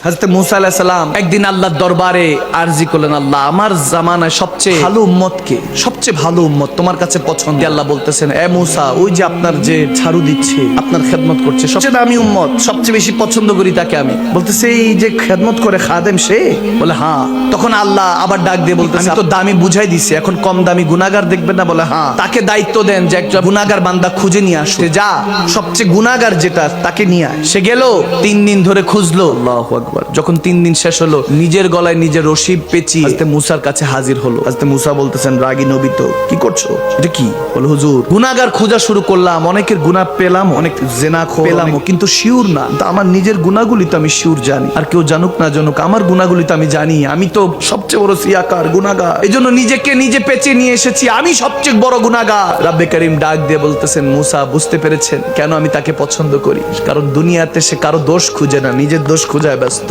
হযরত মূসা আলাইহিস সালাম একদিন আল্লাহর দরবারে আরজি করলেন, আল্লাহ আমার জামানায় সবচেয়ে ভালো উম্মত কে? সবচেয়ে ভালো উম্মত তোমার কাছে পছন্দ। আল্লাহ বলতেছেন, এ মূসা, ওই যে আপনার যে ঝাড়ু দিচ্ছে, আপনার খেদমত করছে, সবচেয়ে দামি উম্মত, সবচেয়ে বেশি পছন্দ করি তাকে আমি। বলতেছে এই যে খেদমত করে খাদেম সে? বলে হ্যাঁ। তখন আল্লাহ আবার ডাক দিয়ে বলতেছে, আমি তো দামি বুঝাই দিছি, এখন কম দামি গুনাহগার দেখবেন না? বলে হ্যাঁ। তাকে দায়িত্ব দেন যে একটা গুনাহগার বান্দা খুঁজে নিয়ে আসতে, যা সবচেয়ে গুনাহগার যেটা তাকে নিয়ে আয়। সে গেল, 3 দিন ধরে খুঁজলো। আল্লাহু আকবার। যখন 3 দিন শেষ হলো, নিজের গলায় নিজের রশি পেঁচিয়ে হযরত মূসার কাছে হাজির হলো। হযরত মূসা বলতেছেন, রাগী নবী তো, কি করছো? এটা কি? বলে হুজুর, গুনাহগার খোঁজা শুরু করলাম, অনেকের গুনাহ পেলাম, অনেক জিনাখোর পেলাম, কিন্তু শিওর না। তো আমার নিজের গুনাহগুলি তো আমি শিওর জানি, আর কেউ জানুক না জানুক আমার গুনাহগুলি তো আমি জানি। আমি তো সবচেয়ে বড় সিয়াকার, গুনাহগার, এজন্য নিজেকে নিজে পেঁচিয়ে নিয়ে এসেছি, আমি সবচেয়ে বড় গুনাহগার। রাব্বে কারীম ডাক দিয়ে বলতেছেন, মূসা বুঝতে পেরেছেন কেন আমি তাকে পছন্দ করি? কারণ দুনিয়াতে সে কারো দোষ খুঁজে না, নিজের দোষ খুঁজায় ব্যস্ত।